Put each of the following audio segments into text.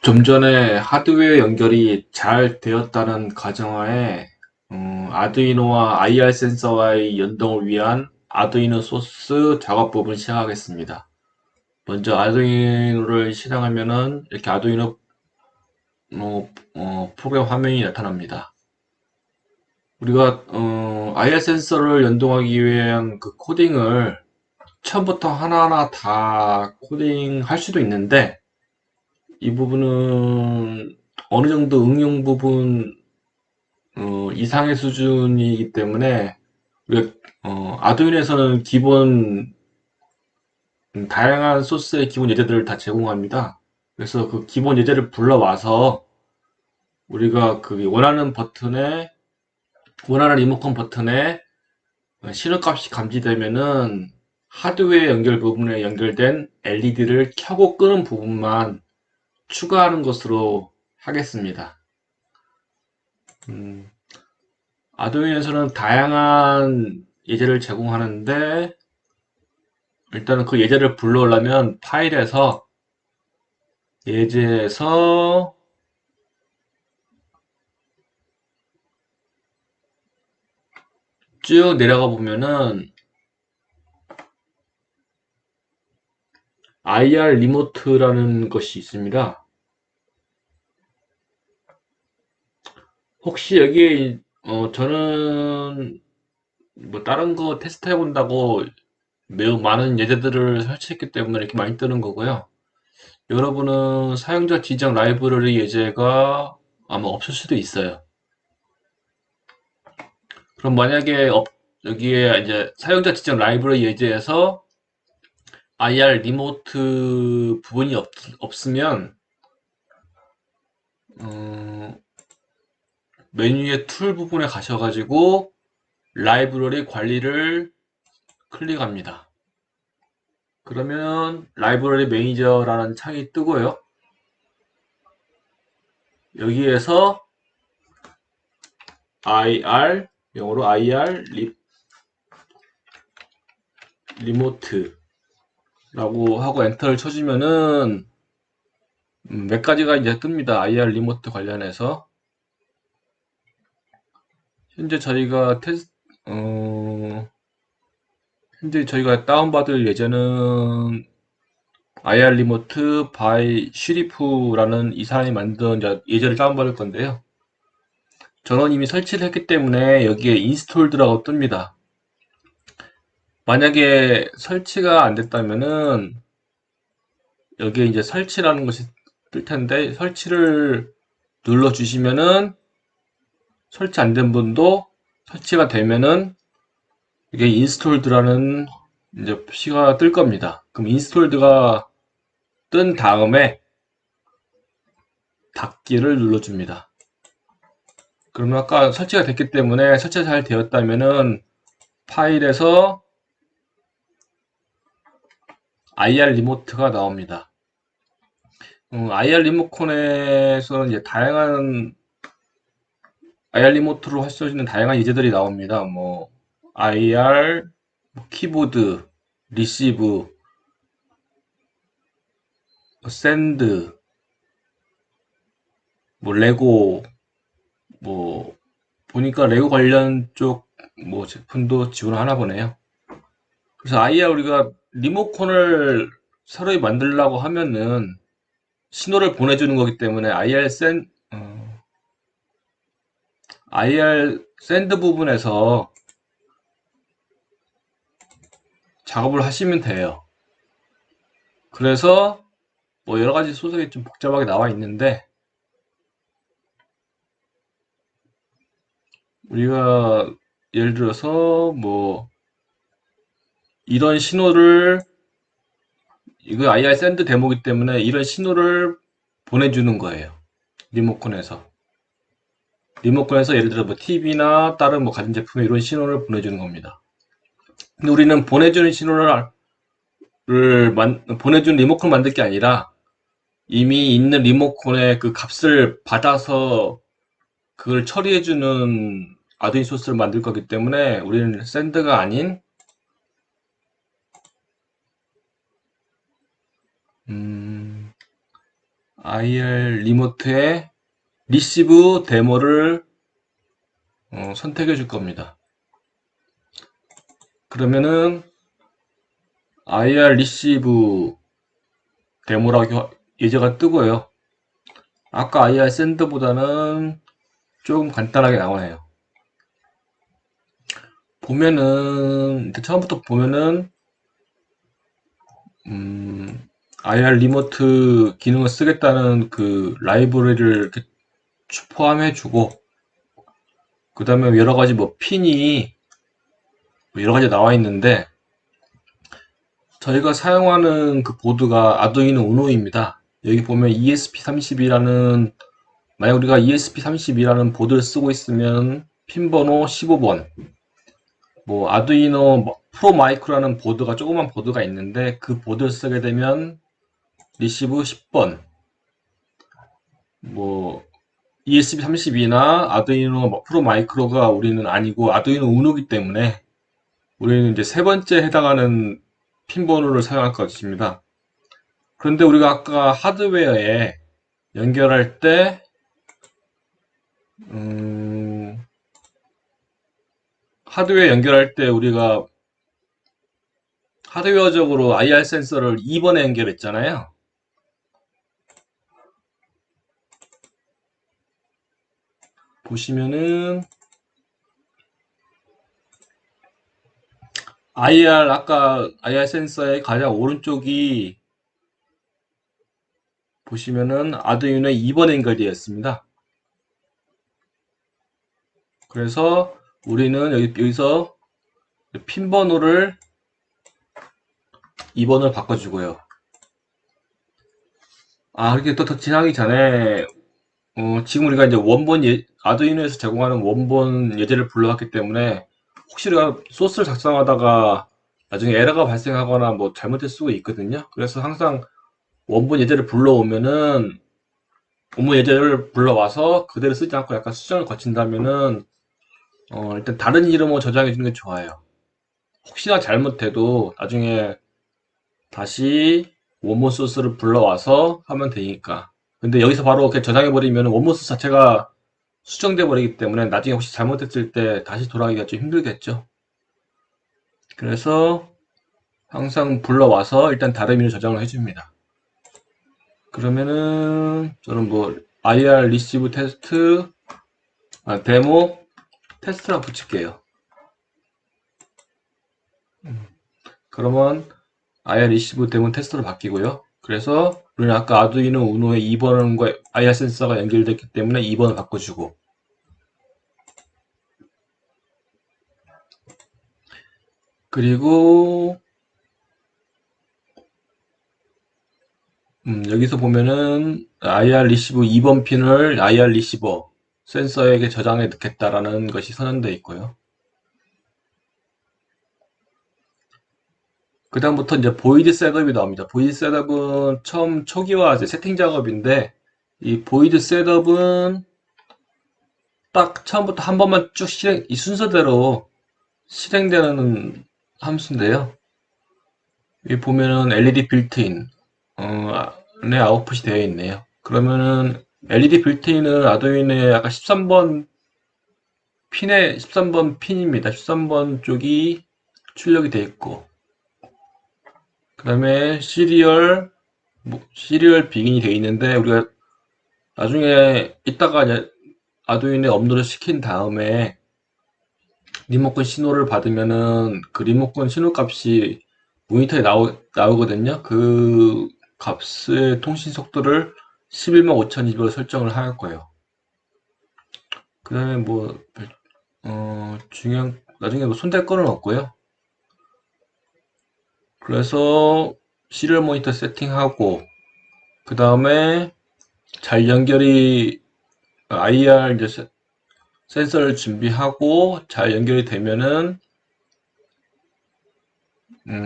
좀 전에 하드웨어 연결이 잘 되었다는 가정하에 아두이노와 IR 센서와의 연동을 위한 아두이노 소스 작업법을 시작하겠습니다. 먼저 아두이노를 실행하면은 이렇게 아두이노 프로그램 화면이 나타납니다. 우리가 IR 센서를 연동하기 위한 그 코딩을 처음부터 하나하나 다 코딩할 수도 있는데, 이 부분은 어느 정도 응용 부분 이상의 수준이기 때문에 우리가 아두이노에서는 기본 다양한 소스의 기본 예제들을 다 제공합니다. 그래서 그 기본 예제를 불러와서 우리가 그 원하는 리모컨 버튼에 신호값이 감지되면은 하드웨어 연결 부분에 연결된 LED를 켜고 끄는 부분만 추가하는 것으로 하겠습니다. 음, 아두이노에서는 다양한 예제를 제공하는데, 일단은 그 예제를 불러오려면 파일에서 예제에서 쭉 내려가 보면은 IR 리모트라는 것이 있습니다. 혹시 여기에 저는 뭐 다른 거 테스트 해본다고 매우 많은 예제들을 설치했기 때문에 이렇게 많이 뜨는 거고요. 여러분은 사용자 지정 라이브러리 예제가 아마 없을 수도 있어요. 그럼 만약에 여기에 이제 사용자 지정 라이브러리 예제에서 IR 리모트 부분이 없으면 어, 메뉴의 툴 부분에 가셔가지고 라이브러리 관리를 클릭합니다. 그러면 라이브러리 매니저라는 창이 뜨고요. 여기에서 IR, 영어로 IR 리모트라고 하고 엔터를 쳐주면은 몇 가지가 이제 뜹니다. IR 리모트 관련해서. 현재 저희가 현재 저희가 다운받을 예제는 IR 리모트 바이 슈리프라는 이 사람이 만든 예제를 다운받을 건데요. 저는 이미 설치를 했기 때문에 여기에 인스톨드라고 뜹니다. 만약에 설치가 안 됐다면은 여기에 이제 설치라는 것이 뜰 텐데, 설치를 눌러 주시면은 설치 안 된 분도 설치가 되면은 이게 인스톨드라는 이제 표시가 뜰 겁니다. 그럼 인스톨드가 뜬 다음에 닫기를 눌러줍니다. 그러면 아까 설치가 됐기 때문에 설치가 잘 되었다면은 파일에서 IR 리모트가 나옵니다. IR 리모컨에서는 이제 다양한 IR 리모트로 할 수 있는 다양한 예제들이 나옵니다. 뭐 IR, 키보드, 리시브, 샌드, 뭐 레고, 뭐 보니까 레고 관련 쪽 뭐 제품도 지원을 하나 보네요. 그래서 IR 우리가 리모컨을 새로 만들려고 하면은 신호를 보내주는 거기 때문에 IR 샌드 부분에서 작업을 하시면 돼요. 그래서 뭐 여러 가지 소설이 좀 복잡하게 나와 있는데, 우리가 예를 들어서 뭐 이런 신호를, 이거 IR 샌드 데모이기 때문에 이런 신호를 보내주는 거예요. 리모컨에서. 리모컨에서 예를 들어 뭐 TV나 다른 뭐 가전제품에 이런 신호를 보내주는 겁니다. 근데 우리는 보내주는 신호를 보내주는 리모컨을 만들 게 아니라 이미 있는 리모컨의 그 값을 받아서 그걸 처리해주는 아두인 소스를 만들 거기 때문에 우리는 샌드가 아닌 음, IR 리모트의 리시브 데모를 선택해 줄 겁니다. 그러면은 IR 리시브 데모라고 예제가 뜨고요. 아까 IR 샌드보다는 조금 간단하게 나와요. 보면은 처음부터 보면은 IR 리모트 기능을 쓰겠다는 그 라이브러리를 이렇게 포함해주고, 그 다음에 여러 가지 뭐 핀이 여러 가지 나와 있는데, 저희가 사용하는 그 보드가 아두이노 우노입니다. 여기 보면 ESP32라는, 만약 우리가 ESP32라는 보드를 쓰고 있으면 핀 번호 15번, 뭐 아두이노 프로 마이크로라는 보드가 조그만 보드가 있는데 그 보드를 쓰게 되면 리시브 10번, 뭐 ESP32나 아두이노 프로 마이크로가 우리는 아니고 아두이노 우노기 때문에 우리는 이제 세 번째 해당하는 핀 번호를 사용할 것입니다. 그런데 우리가 아까 하드웨어에 연결할 때 하드웨어 연결할 때 우리가 하드웨어적으로 IR 센서를 2번에 연결했잖아요. 보시면은 아까 IR 센서의 가장 오른쪽이 보시면은 아두이노에 2번에 연결되어 있습니다. 그래서 우리는 여기서 핀 번호를 2번으로 바꿔주고요. 이렇게 또 더 지나기 전에 지금 우리가 이제 아두이노에서 제공하는 원본 예제를 불러왔기 때문에 혹시 우리가 소스를 작성하다가 나중에 에러가 발생하거나 뭐 잘못될 수가 있거든요. 그래서 항상 원본 예제를 불러오면은 원본 예제를 불러와서 그대로 쓰지 않고 약간 수정을 거친다면은 일단 다른 이름으로 저장해 주는 게 좋아요. 혹시나 잘못해도 나중에 다시 원본 소스를 불러와서 하면 되니까. 근데 여기서 바로 이렇게 저장해 버리면 원본 소스 자체가 수정돼 버리기 때문에 나중에 혹시 잘못했을 때 다시 돌아가기가 좀 힘들겠죠. 그래서 항상 불러와서 일단 다른 이름으로 저장을 해줍니다. 그러면은 저는 뭐 IR 리시브 테스트 데모 테스트라고 붙일게요. 그러면 IR 리시브 데모 테스트로 바뀌고요. 그래서 우리는 아까 아두이노 우노의 2번과 IR 센서가 연결됐기 때문에 2번을 바꿔주고, 그리고 여기서 보면은 IR 리시브 2번 핀을 IR 리시버 센서에게 저장해 넣겠다라는 것이 선언되어 있고요. 그 다음부터 이제 보이드 셋업이 나옵니다. 보이드 셋업은 처음 초기화 세팅 작업인데, 이 보이드 셋업은 딱 처음부터 한 번만 쭉 이 순서대로 실행되는 함수인데요. 여기 보면은 LED 빌트인, 네, 아웃풋이 되어 있네요. 그러면은 LED 빌트인은 아두이노의 아까 13번 13번 핀입니다. 13번 쪽이 출력이 되어 있고, 그 다음에 시리얼 비긴이 되어 있는데, 우리가 나중에 이따가 이제 아두이노에 업로드 시킨 다음에 리모컨 신호를 받으면은 그 리모컨 신호 값이 모니터에 나오거든요. 그 값의 통신 속도를 11만 5200으로 설정을 할 거예요. 그 다음에 뭐, 나중에 뭐 손댈 거는 없고요. 그래서 시리얼 모니터 세팅하고, 그 다음에 잘 연결이, IR 이제 센서를 준비하고 잘 연결이 되면은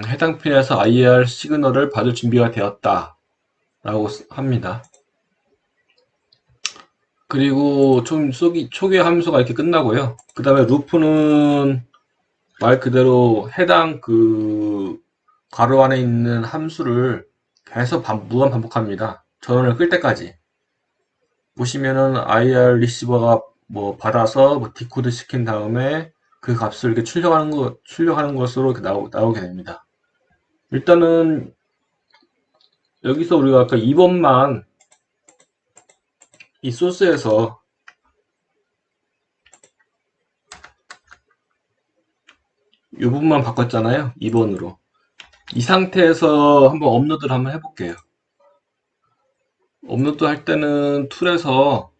해당 핀에서 IR 시그널을 받을 준비가 되었다 라고 합니다. 그리고 좀 초기화 함수가 이렇게 끝나고요. 그 다음에 루프는 말 그대로 해당 그 괄호 안에 있는 함수를 계속 무한 반복합니다. 전원을 끌 때까지. 보시면은 IR 리시버가 뭐 받아서 뭐 디코드 시킨 다음에 그 값을 이렇게 출력하는 것으로 이렇게 나오게 됩니다. 일단은 여기서 우리가 아까 2번만 이 소스에서 이 부분만 바꿨잖아요. 2번으로. 이 상태에서 한번 업로드를 한번 해볼게요. 업로드 할 때는 툴에서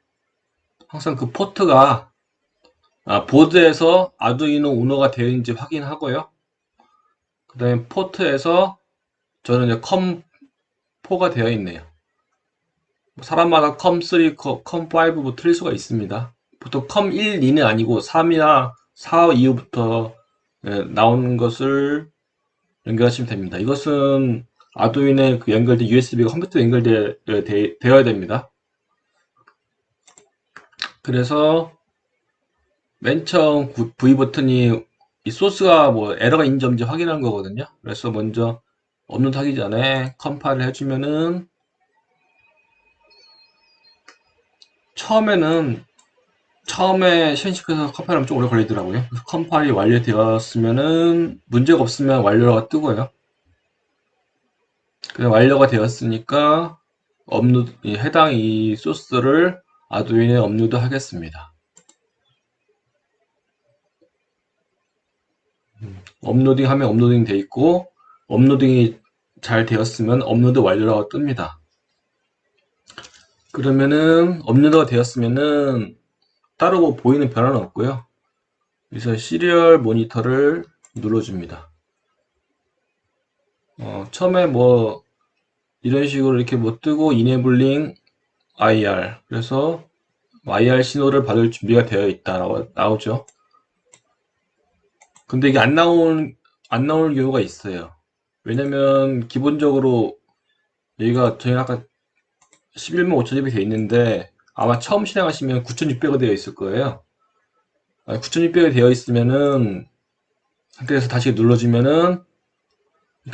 항상 그 포트가 보드에서 아두이노 우노가 되어 있는지 확인하고요. 그 다음에 포트에서 저는 이제 컴4가 되어 있네요. 사람마다 컴3, 컴5 뭐 틀릴 수가 있습니다. 보통 컴1, 2는 아니고 3이나 4 이후부터 나오는 것을 연결하시면 됩니다. 이것은 아두이노에 그 연결된 USB가 컴퓨터에 되어야 됩니다. 그래서 맨 처음 V 버튼이 이 소스가 뭐 에러가 있는지 없는지 확인하는 거거든요. 그래서 먼저 업로드 하기 전에 컴파일을 해주면은 처음에 시행시켜서 컴파일하면 좀 오래 걸리더라고요. 그래서 컴파일이 완료되었으면은 문제가 없으면 완료가 뜨고요. 그냥 완료가 되었으니까 해당 이 소스를 아두이노에 업로드 하겠습니다. 업로딩 하면 업로딩 돼 있고 업로딩이 잘 되었으면 업로드 완료라고 뜹니다. 그러면은 업로드가 되었으면은 따로 뭐 보이는 변화는 없고요. 그래서 시리얼 모니터를 눌러줍니다. 처음에 뭐 이런 식으로 이렇게 뭐 뜨고 이네블링 IR 그래서 IR 신호를 받을 준비가 되어 있다라고 나오죠. 근데 이게 안 나올 경우가 있어요. 왜냐면 기본적으로 여기가 저희 아까 11만 5천입이 되어 있는데 아마 처음 실행하시면 9,600이 되어 있을 거예요. 9,600이 되어 있으면은 상태에서 다시 눌러주면은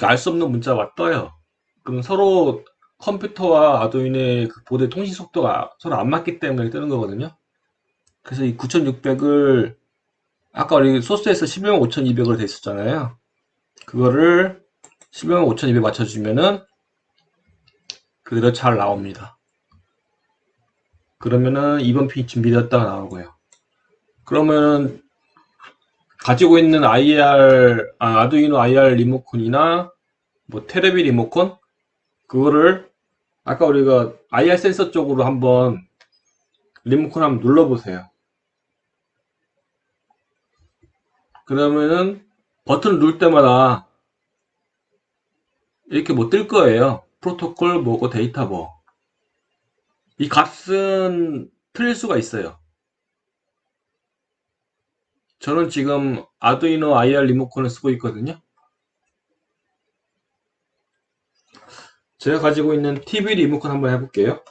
알 수 없는 문자가 떠요. 그럼 서로 컴퓨터와 아두이노의 그 보드 통신 속도가 서로 안 맞기 때문에 뜨는 거거든요. 그래서 이 9,600을 아까 우리 소스에서 11만 5,200으로 돼 있었잖아요. 그거를 11만 5,200 맞춰주면은 그대로 잘 나옵니다. 그러면은 이번 핀이 준비되었다가 나오고요. 그러면은 가지고 있는 아두이노 IR 리모컨이나 뭐 테레비 리모컨 그거를 아까 우리가 IR 센서 쪽으로 한번 리모컨 한번 눌러보세요. 그러면은 버튼을 누를 때마다 이렇게 뭐 뜰 거예요. 프로토콜 뭐고 데이터 뭐. 이 값은 틀릴 수가 있어요. 저는 지금 아두이노 IR 리모컨을 쓰고 있거든요. 제가 가지고 있는 TV 리모컨 한번 해볼게요.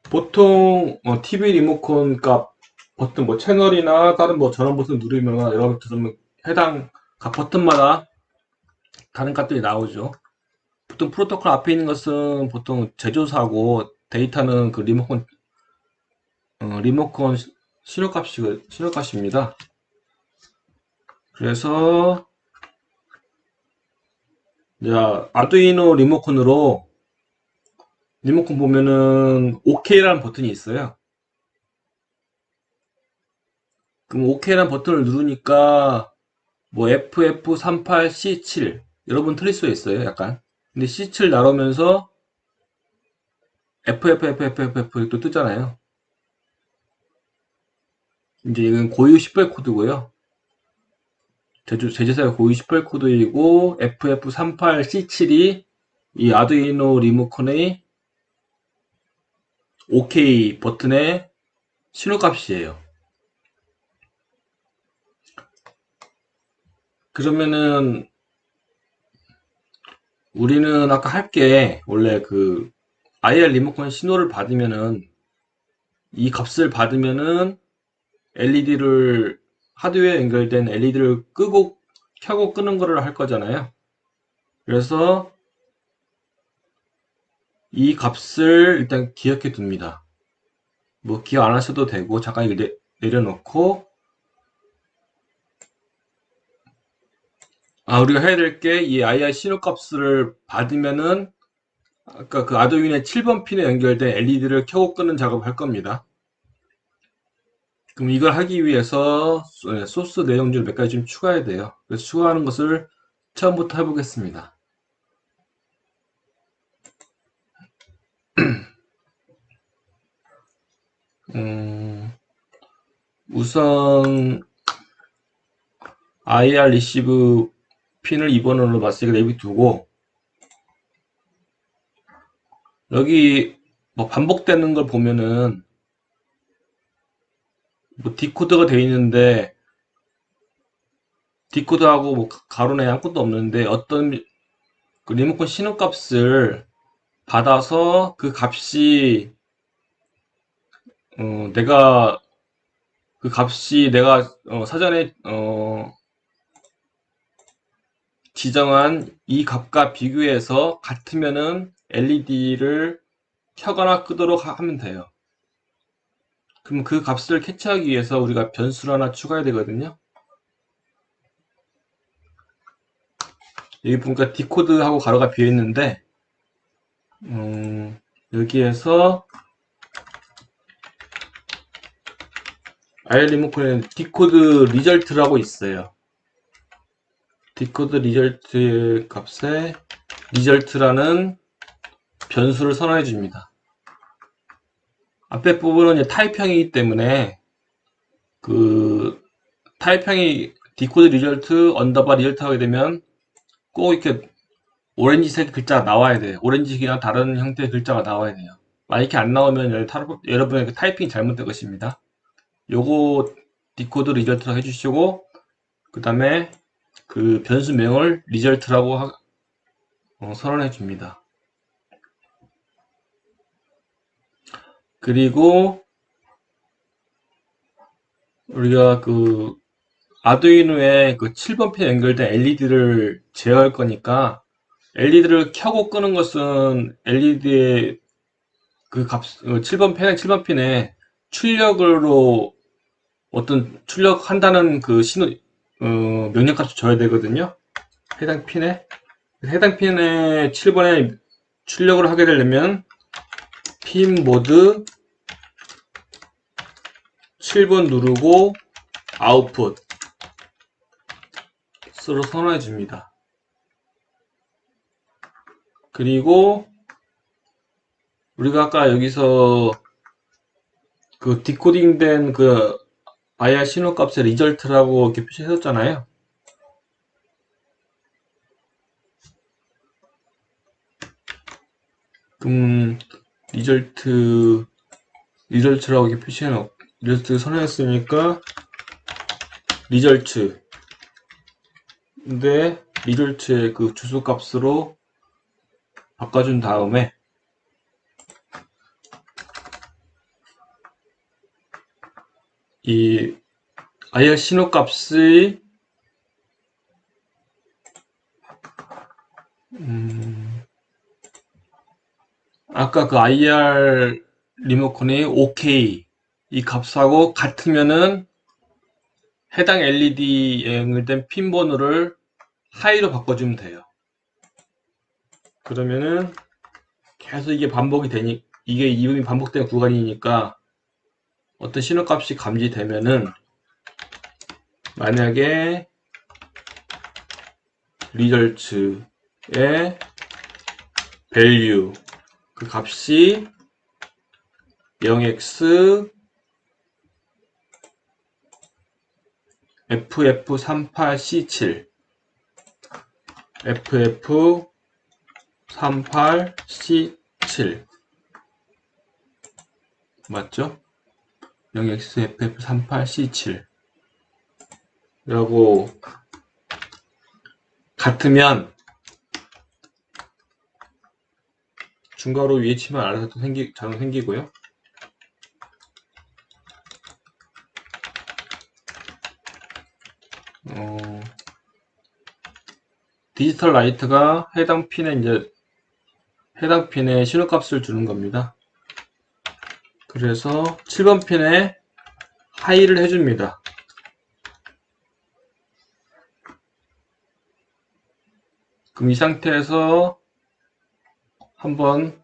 보통 TV 리모컨 값 버튼 뭐 채널이나 다른 뭐 전원 버튼 누르면 여러분 들으면 해당 각 버튼마다 다른 값들이 나오죠. 보통 프로토콜 앞에 있는 것은 보통 제조사고 데이터는 그 리모컨 신호값입니다. 그래서 아두이노 리모컨으로 리모컨 보면은 OK라는 버튼이 있어요. 그럼 OK라는 버튼을 누르니까 뭐 FF38C7 여러분 틀릴 수 있어요 약간. 근데 C7 나오면서 FFFFF 또 뜨잖아요. 이제 이건 고유 18 코드고요. 제조사의 고유 18 코드이고 FF38C7이 이 아두이노 리모컨의 OK 버튼의 신호값이에요. 그러면은 우리는 아까 할게 원래 그 IR 리모컨 신호를 받으면은 이 값을 받으면은 하드웨어에 연결된 LED를 끄고 켜고 끄는 거를 할 거잖아요. 그래서 이 값을 일단 기억해 둡니다. 뭐 기억 안 하셔도 되고 잠깐 내려놓고 우리가 해야 될 게 이 IR 신호값을 받으면은 아까 그 아두이노의 7번 핀에 연결된 LED를 켜고 끄는 작업을 할 겁니다. 그럼 이걸 하기 위해서 소스 내용줄 몇 가지 좀 추가해야 돼요. 그래서 추가하는 것을 처음부터 해보겠습니다. 우선 IR 리시브 핀을 2번으로 맞으니까 내비두고 여기 뭐 반복되는 걸 보면은 뭐 디코드가 되어 있는데 디코드하고 뭐 가로내 아무것도 없는데 어떤 그 리모컨 신호값을 받아서 그 값이 내가 그 값이 내가 사전에 지정한 이 값과 비교해서 같으면은 LED를 켜거나 끄도록 하면 돼요. 그럼 그 값을 캐치하기 위해서 우리가 변수를 하나 추가해야 되거든요. 여기 보니까 디코드하고 가로가 비어 있는데 여기에서 IR 리모컨에 디코드 리절트라고 있어요. 디코드 리절트 값에 리절트라는 변수를 선언해 줍니다. 앞에 부분은 타입형이기 때문에 그 타입형이 디코드 리절트 언더바 리절트 하게 되면 꼭 이렇게 오렌지색 글자가 나와야 돼요. 오렌지색이나 다른 형태의 글자가 나와야 돼요. 만약 이렇게 안 나오면 여러분의 타이핑이 잘못된 것입니다. 요거 디코드 리절트라고 해주시고 그 다음에 그 변수명을 리절트라고 선언해 줍니다. 그리고 우리가 그 아두이노에 그 7번 핀 연결된 LED를 제어할 거니까 LED를 켜고 끄는 것은 LED의 그 7번 핀에 출력으로 어떤 출력한다는 그 명령값을 줘야 되거든요. 해당 핀에 7번에 출력을 하게 되려면 핀 모드 7번 누르고 아웃풋으로 선언해 줍니다. 그리고 우리가 아까 여기서 그 디코딩된 그 IR 신호값의 리절트라고 이렇게 표시했었잖아요. 그럼 리절트라고 이렇게 리절트 선언했으니까 리절트 근데 리절트의 그 주소값으로 바꿔준 다음에 이 IR 신호값의 아까 그 IR 리모컨의 OK 이 값하고 같으면은 해당 LED에 연결된 핀 번호를 하이로 바꿔주면 돼요. 그러면은 계속 이게 반복이 되니 이게 이음이 반복된 구간이니까 어떤 신호값이 감지되면은 만약에 리절트의 value 그 값이 0x ff38c7 ff38c7 맞죠? 0x ff38c7 라고 같으면 중괄호 위에 치면 알아서 자동 생기고요. 디지털 라이트가 해당 핀에 신호값을 주는 겁니다. 그래서 7번 핀에 하이를 해줍니다. 그럼 이 상태에서 한번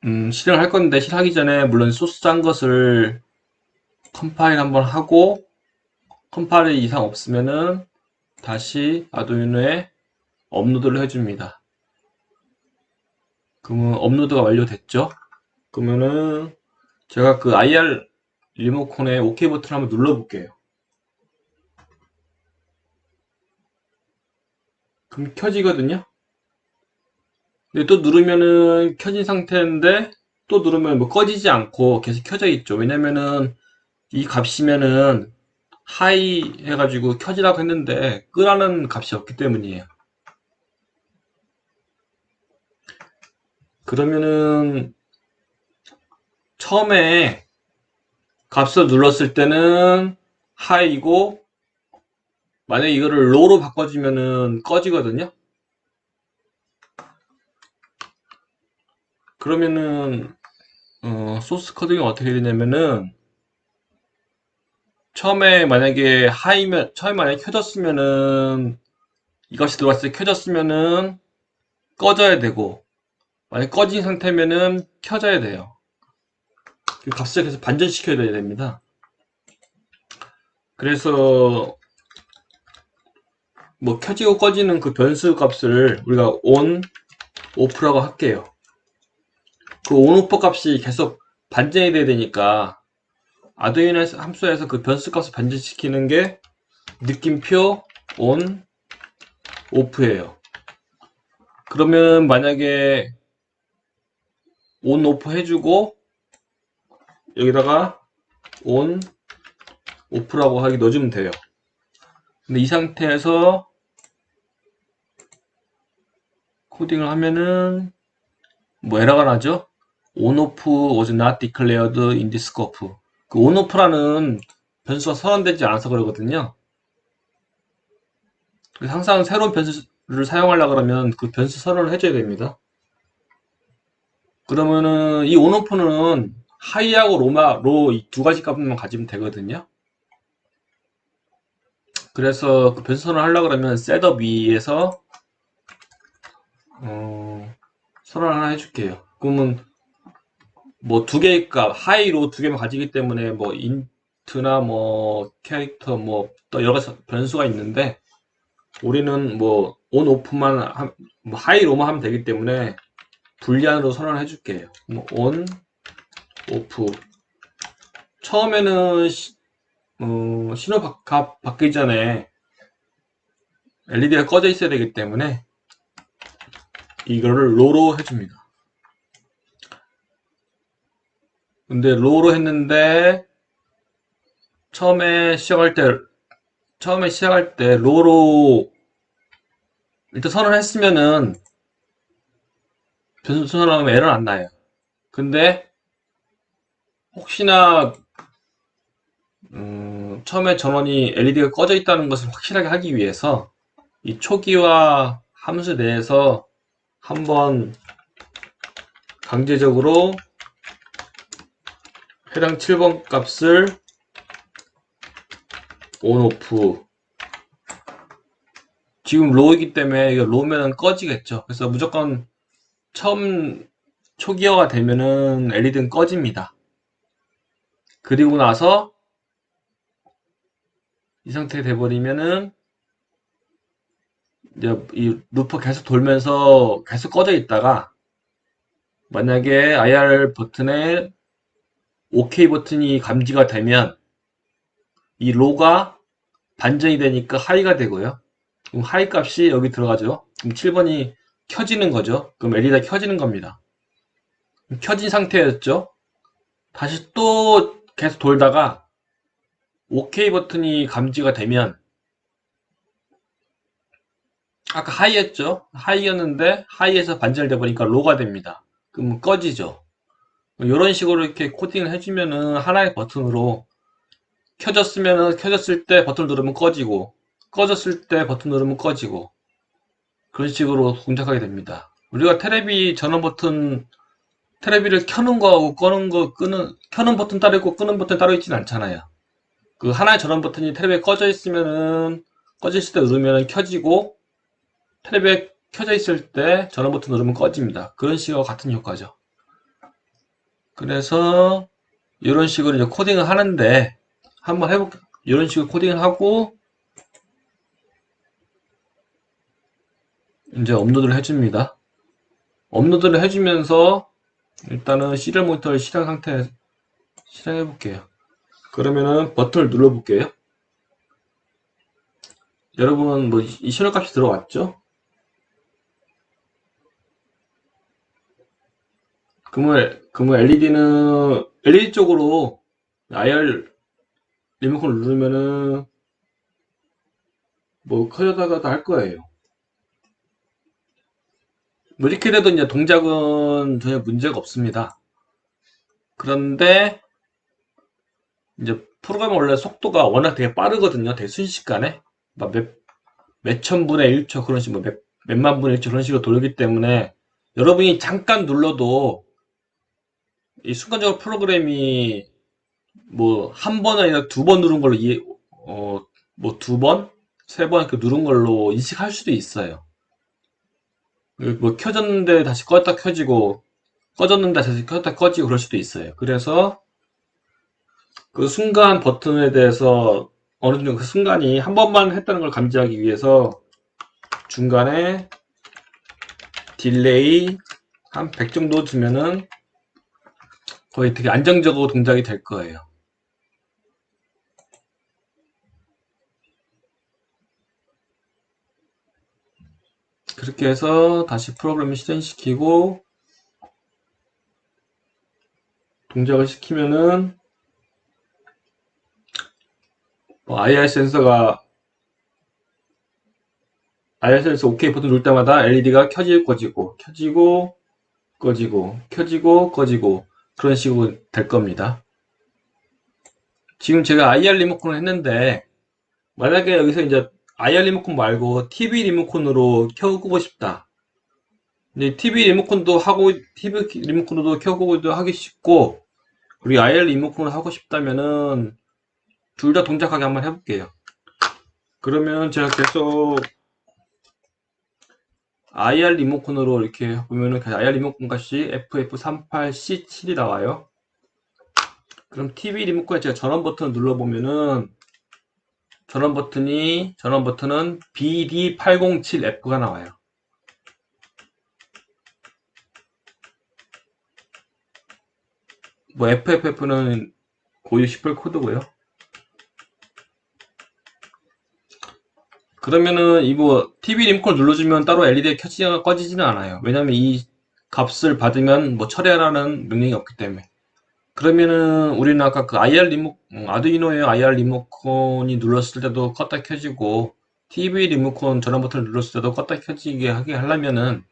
실행을 할 건데, 실행하기 전에 물론 소스 짠 것을 컴파일 한번 하고, 컴파일 이상 없으면은 다시 아두이노에 업로드를 해줍니다. 그러면 업로드가 완료됐죠? 그러면은 제가 그 IR 리모컨에 OK 버튼을 한번 눌러볼게요. 그럼 켜지거든요? 근데 또 누르면은 켜진 상태인데, 또 누르면 뭐 꺼지지 않고 계속 켜져 있죠. 왜냐면은 이 값이면은 하이 해가지고 켜지라고 했는데 끄라는 값이 없기 때문이에요. 그러면은 처음에 값을 눌렀을 때는 하이고, 만약에 이거를 로우로 바꿔주면은 꺼지거든요. 그러면은 소스 코딩이 어떻게 되냐면은, 처음에 만약에 켜졌으면은, 이것이 들어왔을 때 켜졌으면은 꺼져야 되고, 만약 꺼진 상태면은 켜져야 돼요. 그 값을 계속 반전시켜야 됩니다. 그래서 뭐 켜지고 꺼지는 그 변수 값을 우리가 on, off라고 할게요. 그 on, off 값이 계속 반전이 돼야 되니까 아두이노 함수에서 그 변수 값을 반전시키는 게 느낌표 on, off예요. 그러면 만약에 on, off 해주고 여기다가 on, off라고 하기 넣어주면 돼요. 근데 이 상태에서 코딩을 하면은 뭐 에러가 나죠? on, off was not declared in this scope. 그 on, off라는 변수가 선언되지 않아서 그러거든요. 그래서 항상 새로운 변수를 사용하려고 그러면 그 변수 선언을 해줘야 됩니다. 그러면은 이 on, off는 하이하고 로 이 두 가지 값만 가지면 되거든요. 그래서 그 변수 선언을 하려고 그러면 셋업 위에서 선언 하나 해줄게요. 그러면 뭐 두 개의 값, 하이로 두 개만 가지기 때문에 뭐 인트나 뭐 캐릭터 뭐 또 여러 가지 변수가 있는데, 우리는 뭐 on, off만 뭐 하이로만 하면 되기 때문에 불리한으로 선언을 해줄게요. 뭐 on, off. 처음에는 신호 값 바뀌기 전에 LED가 꺼져 있어야 되기 때문에 이거를 로로 해줍니다. 근데 로로 했는데 처음에 시작할 때 로로 일단 선언을 했으면은 변수 선언하면 에러는 안 나요. 근데 혹시나 처음에 전원이 LED가 꺼져 있다는 것을 확실하게 하기 위해서 이 초기화 함수 내에서 한번 강제적으로 해당 7번 값을 on, off. 지금 로우이기 때문에 이거 로우면은 꺼지겠죠. 그래서 무조건 처음 초기화가 되면은 LED는 꺼집니다. 그리고 나서 이 상태 돼버리면은 이제 이 루퍼 계속 돌면서 계속 꺼져 있다가, 만약에 IR 버튼에 OK 버튼이 감지가 되면 이 로가 반전이 되니까 하이가 되고요. 그럼 하이 값이 여기 들어가죠. 그럼 7번이 켜지는 거죠. 그럼 LED가 켜지는 겁니다. 켜진 상태였죠. 다시 또 계속 돌다가 OK 버튼이 감지가 되면, 아까 하이였죠. 하이였는데 하이에서 반전돼 버리니까 로가 됩니다. 그럼 꺼지죠. 이런 식으로 이렇게 코딩을 해주면은 하나의 버튼으로 켜졌을 때 버튼을 누르면 꺼지고, 꺼졌을 때 버튼 누르면 꺼지고 그런 식으로 동작하게 됩니다. 우리가 테레비를 켜는 거하고 켜는 버튼 따로 있고 끄는 버튼 따로 있진 않잖아요. 그 하나의 전원 버튼이 텔레비에 꺼져 있으면은 꺼졌을 때 누르면 켜지고 텔레비에 켜져 있을 때 전원 버튼 누르면 꺼집니다. 그런 식과 같은 효과죠. 그래서 이런 식으로 이제 코딩을 하는데 한번 해볼게요. 이런 식으로 코딩을 하고 이제 업로드를 해줍니다. 업로드를 해주면서 일단은 시리얼 모니터를 실행 상태에 실행해 볼게요. 그러면은 버튼을 눌러 볼게요. 여러분 뭐 이 신호값이 들어왔죠? 그러면 LED 쪽으로 IR 리모컨을 누르면은 뭐 커져다가도 할 거예요. 뭐 이렇게 돼도 이제 동작은 전혀 문제가 없습니다. 그런데 이제 프로그램 원래 속도가 워낙 되게 빠르거든요. 되게 순식간에 막 몇천 분의 1초 그런 식으로 몇만 분의 1초 그런 식으로 돌기 때문에 여러분이 잠깐 눌러도 이 순간적으로 프로그램이 뭐 한 번 아니라 두 번 누른 걸로 뭐 두 번, 세 번 이렇게 누른 걸로 인식할 수도 있어요. 뭐 켜졌는데 다시 껐다 켜지고 꺼졌는데 다시 켰다 꺼지고 그럴 수도 있어요. 그래서 그 순간 버튼에 대해서 어느 정도 그 순간이 한 번만 했다는 걸 감지하기 위해서 중간에 딜레이 한 100 정도 주면은 거의 되게 안정적으로 동작이 될 거예요. 그렇게 해서 다시 프로그램을 실행시키고 동작을 시키면은 IR 센서 OK 버튼 누를 때마다 LED가 켜지고 꺼지고 켜지고 꺼지고 켜지고 꺼지고 그런 식으로 될 겁니다. 지금 제가 IR 리모컨을 했는데 만약에 여기서 이제 IR 리모컨 말고 TV 리모컨으로 켜고 싶다. 근데 TV 리모컨으로도 켜고도 하기 쉽고 우리 IR 리모컨을 하고 싶다면은 둘 다 동작하게 한번 해볼게요. 그러면 제가 계속 IR 리모컨으로 이렇게 보면은 IR 리모컨 값이 FF38C7이 나와요. 그럼 TV 리모컨에 제가 전원 버튼을 눌러보면은 전원 버튼은 BD807F가 나와요. 뭐 FFF는 고유 18 코드고요. 그러면은 이거 TV 리모컨 눌러주면 따로 LED가 켜지거나 꺼지지는 않아요. 왜냐면 이 값을 받으면 뭐 철회라는 명령이 없기 때문에. 그러면은 우리는 아까 그 아두이노의 IR 리모컨이 눌렀을 때도 껐다 켜지고 TV 리모컨 전원 버튼을 눌렀을 때도 껐다 켜지게 하게 하려면은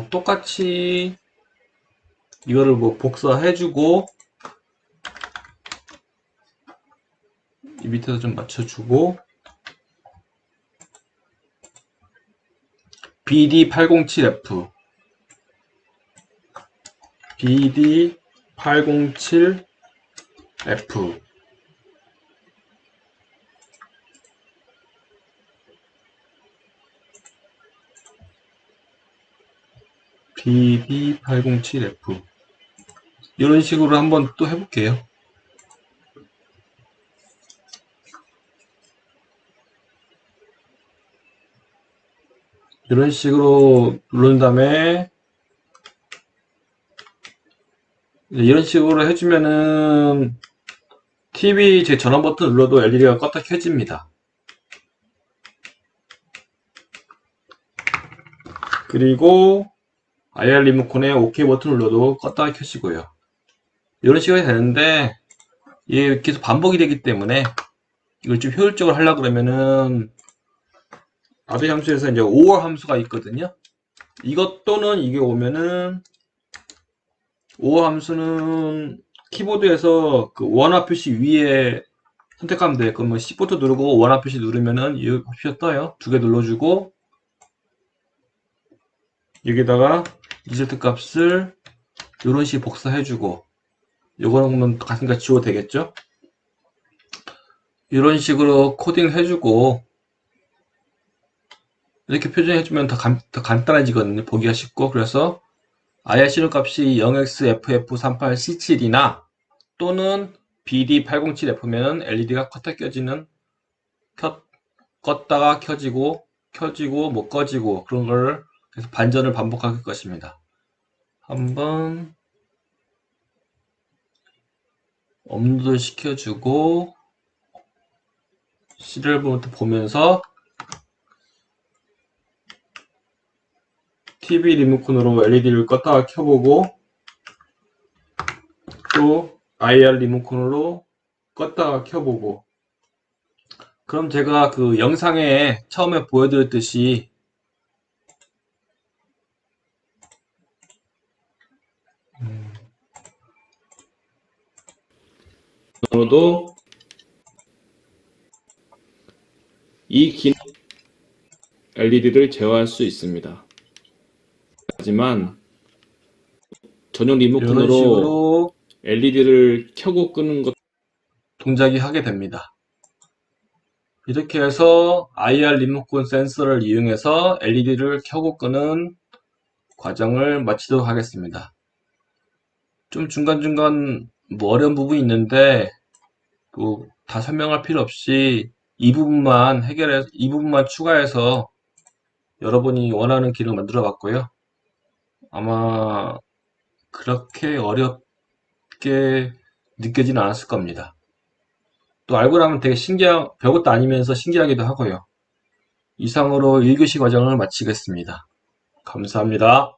똑같이 이거를 뭐 복사해주고 이 밑에서 좀 맞춰주고 BD807F BD807F BD807F 이런 식으로 한번 또 해볼게요. 이런 식으로 누른 다음에 이런 식으로 해주면은 TV 제 전원 버튼 눌러도 LED가 껐다 켜집니다. 그리고 IR 리모컨에 OK 버튼 눌러도 껐다 켜지고요. 이런 식으로 되는데 이게 계속 반복이 되기 때문에 이걸 좀 효율적으로 하려고 그러면은 아베 함수에서 이제 5월 함수가 있거든요. 이것 또는 이게 오면은 5월 함수는 키보드에서 그 원화 표시 위에 선택하면 돼. 그러면 Shift 누르고 원화 표시 누르면은 이 표시가 떠요. 두 개 눌러주고 여기다가 리셋 값을 이런 식으로 복사해주고 요거는 같은 거 지워도 되겠죠? 이런 식으로 코딩 해주고 이렇게 표준해주면 더 간단해지거든요. 보기가 쉽고. 그래서 IR 신호 값이 0xFF38C7이나 또는 BD807F면 LED가 껐다 껴지는 껐다가 켜지고 뭐 꺼지고 그런 걸 계속 반전을 반복할 것입니다. 한번 업로드 시켜주고 시리얼부터 보면서 TV 리모컨으로 LED를 껐다가 켜보고 또 IR 리모컨으로 껐다가 켜보고 그럼 제가 그 영상에 처음에 보여드렸듯이 으로도 이 기능 LED를 제어할 수 있습니다. 하지만 전용 리모컨으로 LED를 켜고 끄는 것 동작이 하게 됩니다. 이렇게 해서 IR 리모컨 센서를 이용해서 LED를 켜고 끄는 과정을 마치도록 하겠습니다. 좀 중간중간 뭐 어려운 부분이 있는데 다 설명할 필요 없이 이 부분만 이 부분만 추가해서 여러분이 원하는 기능을 만들어 봤고요. 아마 그렇게 어렵게 느껴지는 않았을 겁니다. 또 알고 나면 되게 별것도 아니면서 신기하기도 하고요. 이상으로 1교시 과정을 마치겠습니다. 감사합니다.